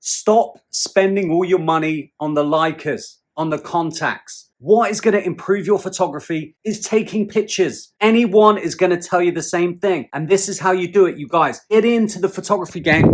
Stop spending all your money on the Leicas, on the contacts. What is going to improve your photography is taking pictures. Anyone is going to tell you the same thing. And this is how you do it, you guys. Get into the photography game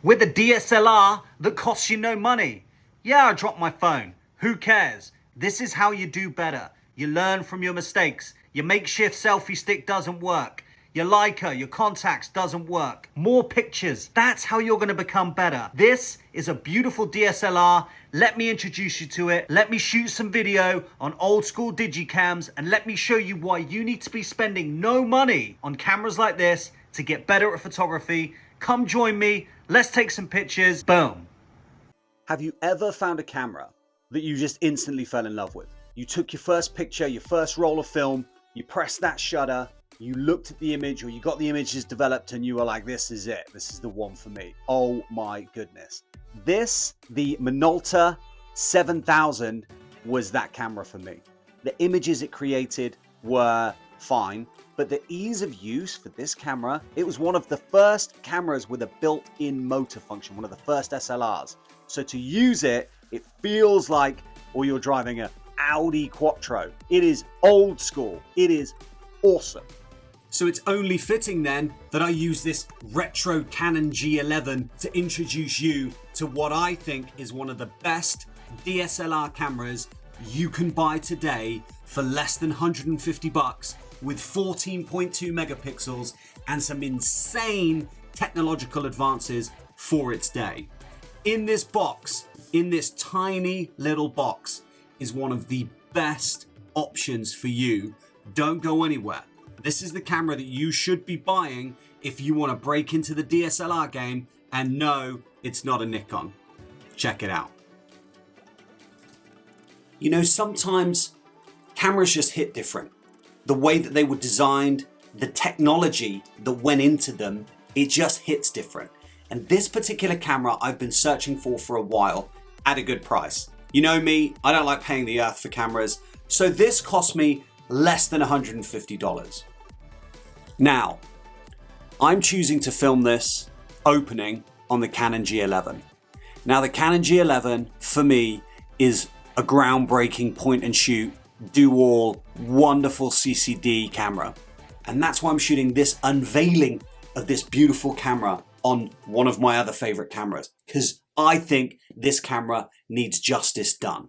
with a DSLR that costs you no money. Yeah, I dropped my phone. Who cares? This is how you do better. You learn from your mistakes. Your makeshift selfie stick doesn't work. Your Leica, your contacts doesn't work. More pictures. That's how you're going to become better. This is a beautiful DSLR. Let me introduce you to it. Let me shoot some video on old school digicams and let me show you why you need to be spending no money on cameras like this to get better at photography. Come join me. Let's take some pictures. Boom. Have you ever found a camera that you just instantly fell in love with? You took your first picture, your first roll of film, you pressed that shutter, you looked at the image or you got the images developed and you were like, this is it. This is the one for me. Oh my goodness. The Minolta 7000 was that camera for me. The images it created were fine, but the ease of use for this camera, it was one of the first cameras with a built-in motor function, one of the first SLRs. So to use it, it feels like, or you're driving a Audi Quattro. It is old school. It is awesome. So it's only fitting then that I use this retro Canon G11 to introduce you to what I think is one of the best DSLR cameras you can buy today for less than 150 bucks with 14.2 megapixels and some insane technological advances for its day. In this box, in this tiny little box, is one of the best options for you. Don't go anywhere. This is the camera that you should be buying if you want to break into the DSLR game, and no, it's not a Nikon. Check it out. You know, sometimes cameras just hit different. The way that they were designed, the technology that went into them, it just hits different. And this particular camera I've been searching for a while at a good price. You know me, I don't like paying the earth for cameras, so this cost me less than $150. Now, I'm choosing to film this opening on the Canon G11. Now the Canon G11 for me is a groundbreaking point and shoot, do all wonderful CCD camera. And that's why I'm shooting this unveiling of this beautiful camera on one of my other favorite cameras, because I think this camera needs justice done.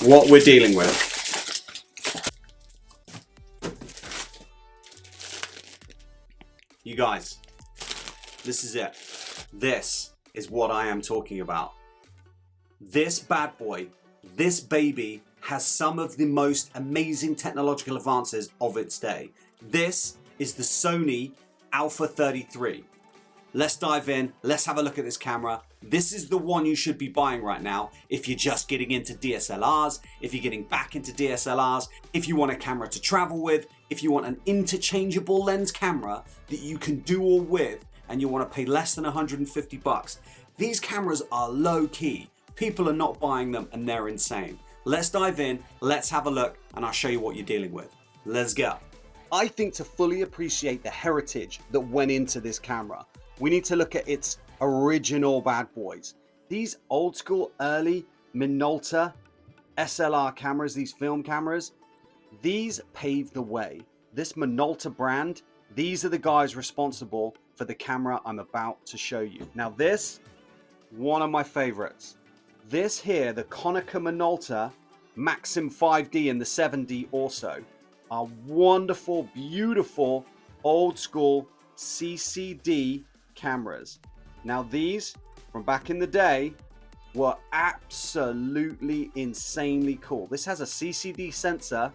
What we're dealing with. You guys, this is it. This is what I am talking about. This bad boy, this baby has some of the most amazing technological advances of its day. This is the Sony A33. Let's dive in, let's have a look at this camera. This is the one you should be buying right now if you're just getting into DSLRs, if you're getting back into DSLRs, if you want a camera to travel with, if you want an interchangeable lens camera that you can do all with and you want to pay less than 150 bucks. These cameras are low key. People are not buying them and they're insane. Let's dive in, let's have a look, and I'll show you what you're dealing with. Let's go. I think to fully appreciate the heritage that went into this camera, we need to look at its original bad boys. These old school early Minolta SLR cameras, these film cameras, these paved the way. This Minolta brand, these are the guys responsible for the camera I'm about to show you. Now this, one of my favorites. This here, the Konica Minolta Maxim 5D and the 7D also, are wonderful, beautiful, old school CCD cameras. Now these, from back in the day, were absolutely insanely cool. This has a CCD sensor,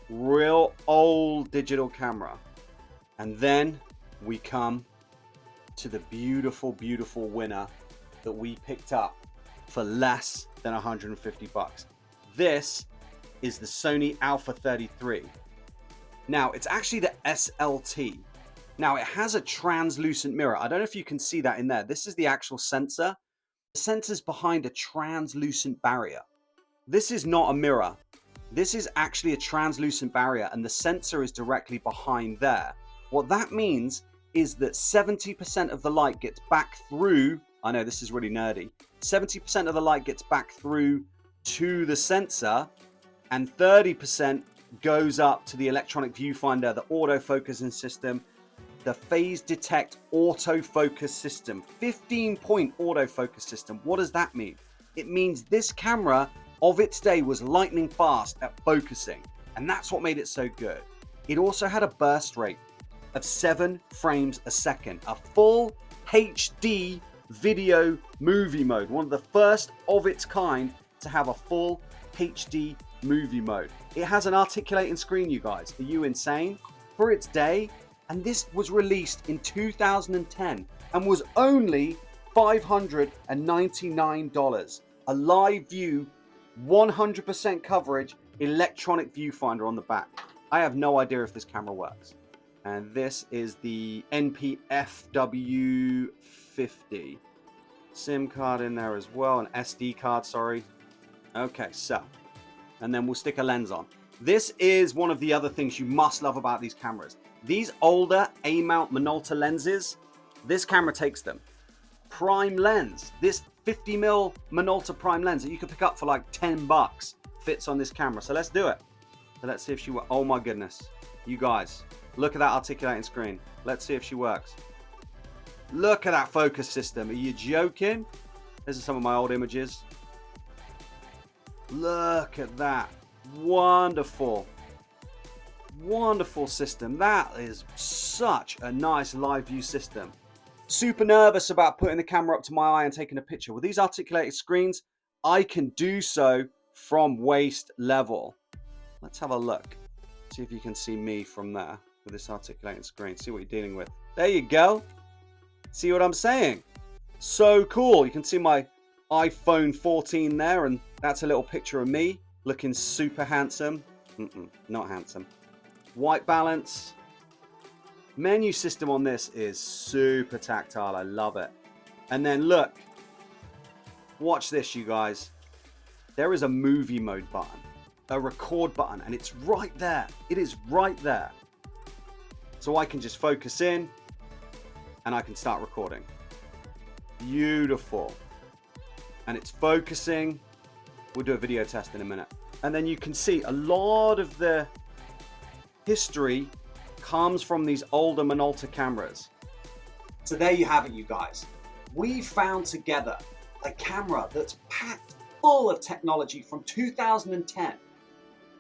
real old digital camera. And then we come to the beautiful, beautiful winner that we picked up for less than 150 bucks. This is the Sony A33. Now, it's actually the SLT. Now, it has a translucent mirror. I don't know if you can see that in there. This is the actual sensor. The sensor's behind a translucent barrier. This is not a mirror. This is actually a translucent barrier, and the sensor is directly behind there. What that means is that 70% of the light gets back through, I know this is really nerdy, 70% of the light gets back through to the sensor, and 30% goes up to the electronic viewfinder, the autofocusing system, the phase detect autofocus system, 15-point autofocus system. What does that mean? It means this camera of its day was lightning fast at focusing, and that's what made it so good. It also had a burst rate of 7 frames a second, a full HD video movie mode, one of the first of its kind to have a full HD movie mode. It has an articulating screen, you guys. Are you insane? For its day, and this was released in 2010 and was only $599. A live view, 100% coverage, electronic viewfinder on the back. I have no idea if this camera works. And this is the NPFW50. SIM card in there as well, an SD card, sorry. Okay, so, and then we'll stick a lens on. This is one of the other things you must love about these cameras. These older A-mount Minolta lenses, this camera takes them. Prime lens, this 50mm Minolta prime lens that you could pick up for like 10 bucks fits on this camera. So let's do it. So let's see if she works. Oh my goodness. You guys, look at that articulating screen. Let's see if she works. Look at that focus system. Are you joking? These are some of my old images. Look at that. Wonderful. Wonderful system. That is such a nice live view system. Super nervous about putting the camera up to my eye and taking a picture. With these articulated screens, I can do so from waist level. Let's have a look. See if you can see me from there with this articulated screen. See what you're dealing with. There you go. See what I'm saying? So cool. You can see my iPhone 14 there, and that's a little picture of me looking super handsome. Not handsome. White balance. Menu system on this is super tactile. I love it. And then look. Watch this, you guys. There is a movie mode button, a record button, and it's right there. It is right there. So I can just focus in and I can start recording. Beautiful. And it's focusing. We'll do a video test in a minute. And then you can see a lot of the history comes from these older Minolta cameras. So there you have it, you guys. We found together a camera that's packed full of technology from 2010.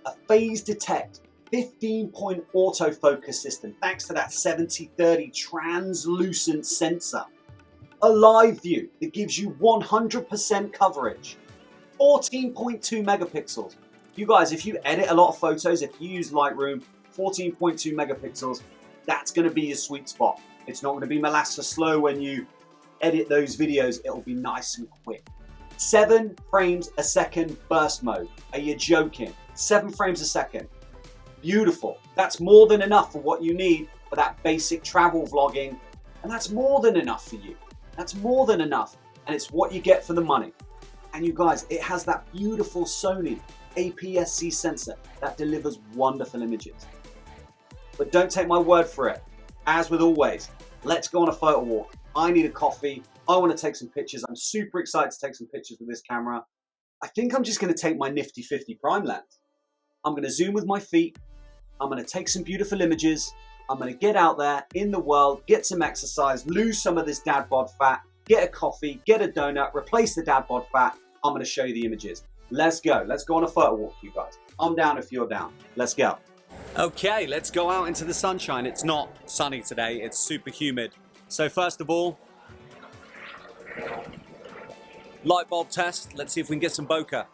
A phase detect 15-point autofocus system thanks to that 70-30 translucent sensor. A live view that gives you 100% coverage. 14.2 megapixels. You guys, if you edit a lot of photos, if you use Lightroom, 14.2 megapixels, that's going to be your sweet spot. It's not going to be molasses slow when you edit those videos. It'll be nice and quick. 7 frames a second burst mode. Are you joking? 7 frames a second. Beautiful. That's more than enough for what you need for that basic travel vlogging. And that's more than enough for you. That's more than enough. And it's what you get for the money. And you guys, it has that beautiful Sony APS-C sensor that delivers wonderful images. But don't take my word for it. As with always, let's go on a photo walk. I need a coffee. I want to take some pictures. I'm super excited to take some pictures with this camera. I think I'm just going to take my nifty 50 prime lens. I'm going to zoom with my feet. I'm going to take some beautiful images. I'm going to get out there in the world, get some exercise, lose some of this dad bod fat, get a coffee, get a donut, replace the dad bod fat. I'm going to show you the images. Let's go. Let's go on a photo walk, you guys. I'm down if you're down. Let's go. Okay, let's go out into the sunshine. It's not sunny today. It's super humid. So first of all, light bulb test. Let's see if we can get some bokeh.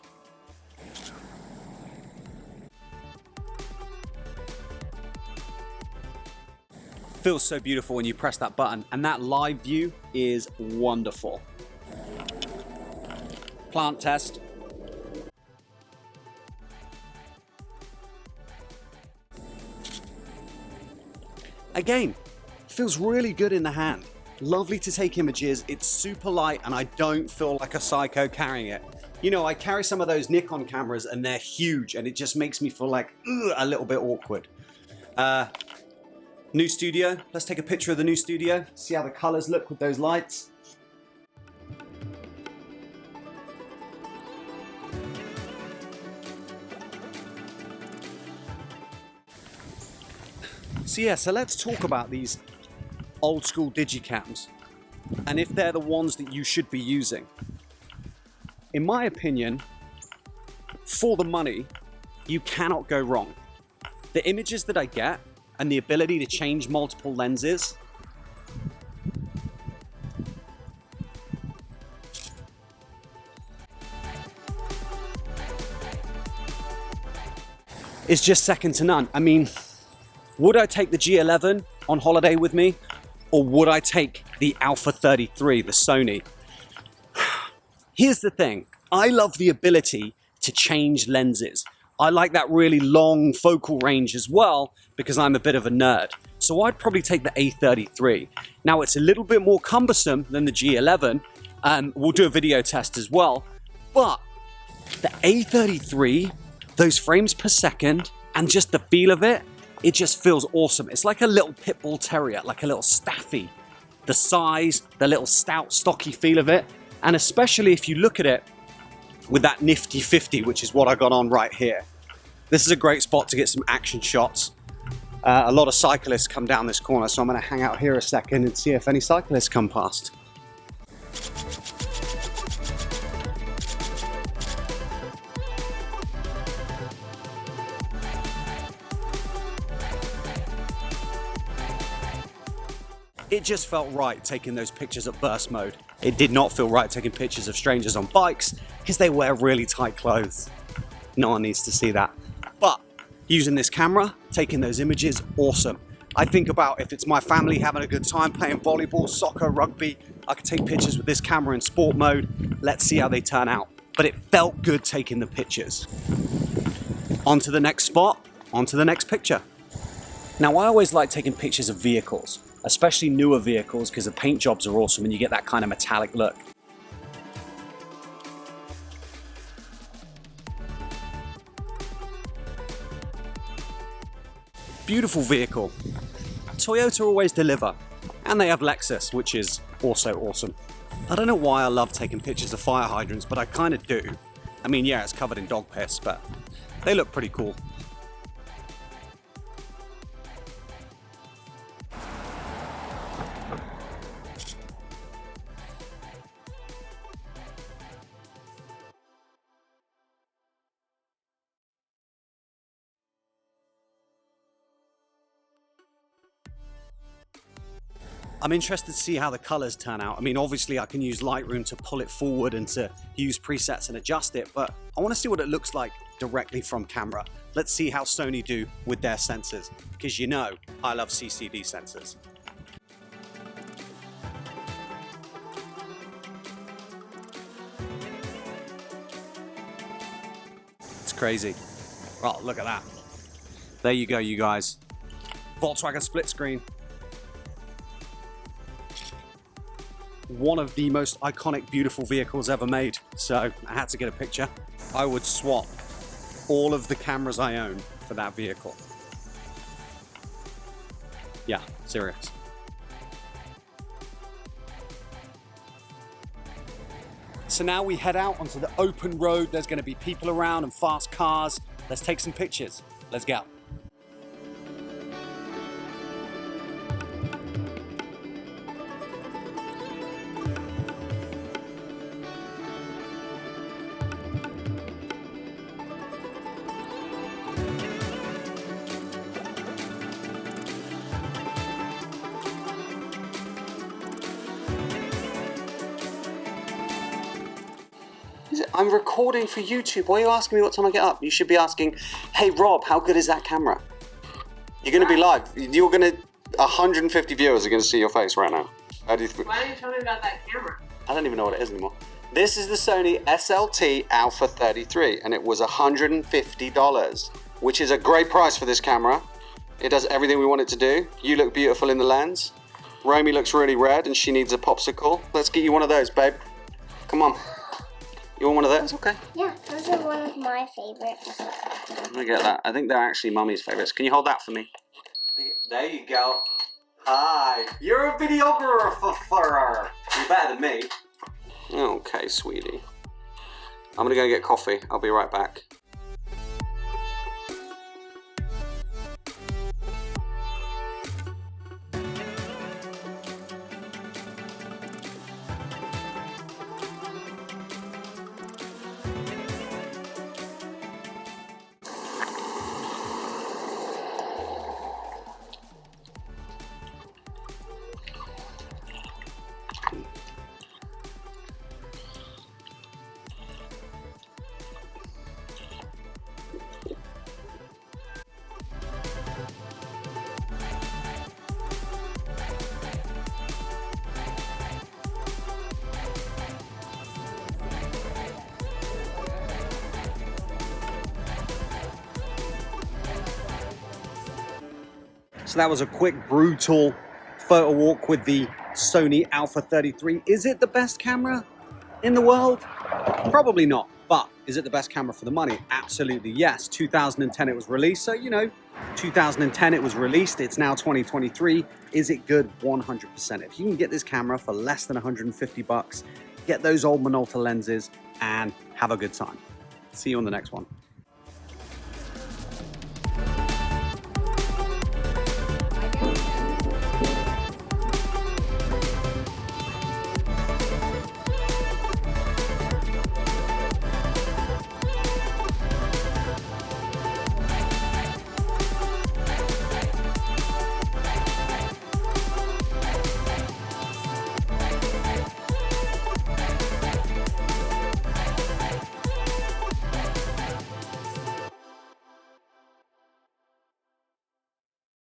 Feels so beautiful when you press that button, and that live view is wonderful. Plant test. Again, feels really good in the hand. Lovely to take images. It's super light and I don't feel like a psycho carrying it. You know, I carry some of those Nikon cameras and they're huge and it just makes me feel like a little bit awkward. New studio. Let's take a picture of the new studio. See how the colors look with those lights. So let's talk about these old school digicams and if they're the ones that you should be using. In my opinion, for the money, you cannot go wrong. The images that I get and the ability to change multiple lenses is just second to none. I mean, would I take the G11 on holiday with me, or would I take the Alpha 33, the Sony? Here's the thing, I love the ability to change lenses. I like that really long focal range as well, because I'm a bit of a nerd. So I'd probably take the A33. Now it's a little bit more cumbersome than the G11. We'll do a video test as well, but the A33, those frames per second, and just the feel of it, it just feels awesome. It's like a little pit bull terrier, like a little staffy. The size, the little stout, stocky feel of it. And especially if you look at it with that nifty 50, which is what I got on right here. This is a great spot to get some action shots. A lot of cyclists come down this corner, so I'm gonna hang out here a second and see if any cyclists come past. It just felt right taking those pictures at burst mode. It did not feel right taking pictures of strangers on bikes because they wear really tight clothes. No one needs to see that. But using this camera, taking those images, awesome. I think about if it's my family having a good time playing volleyball, soccer, rugby, I could take pictures with this camera in sport mode. Let's see how they turn out. But it felt good taking the pictures. On to the next spot, on to the next picture. Now I always like taking pictures of vehicles, especially newer vehicles, because the paint jobs are awesome and you get that kind of metallic look. Beautiful vehicle. Toyota always deliver, and they have Lexus, which is also awesome. I don't know why I love taking pictures of fire hydrants, but I kind of do. I mean, yeah, it's covered in dog piss, but they look pretty cool. I'm interested to see how the colors turn out. I mean, obviously I can use Lightroom to pull it forward and to use presets and adjust it, but I want to see what it looks like directly from camera. Let's see how Sony do with their sensors, because you know I love CCD sensors. It's crazy. Oh, look at that. There you go, you guys. Volkswagen split screen. One of the most iconic, beautiful vehicles ever made. So I had to get a picture. I would swap all of the cameras I own for that vehicle. Yeah, serious. So now we head out onto the open road. There's going to be people around and fast cars. Let's take some pictures. Let's go. I'm recording for YouTube. Why are you asking me what time I get up? You should be asking, hey Rob, how good is that camera? You're going to be live. You're going to, 150 viewers are going to see your face right now. Why don't you tell me about that camera? I don't even know what it is anymore. This is the Sony SLT A33 and it was $150, which is a great price for this camera. It does everything we want it to do. You look beautiful in the lens. Romy looks really red and she needs a popsicle. Let's get you one of those, babe. Come on. You want one of those? Okay. Yeah, those are one of my favorites. Let me get that. I think they're actually Mummy's favorites. Can you hold that for me? There you go. Hi. You're a videographer. You're better than me. Okay, sweetie. I'm gonna go get coffee. I'll be right back. So that was a quick, brutal photo walk with the Sony A33. Is it the best camera in the world? Probably not, but is it the best camera for the money? Absolutely yes. 2010 it was released, so you know, 2010 it was released, it's now 2023. Is it good? 100%. If you can get this camera for less than 150 bucks, get those old Minolta lenses and have a good time. See you on the next one.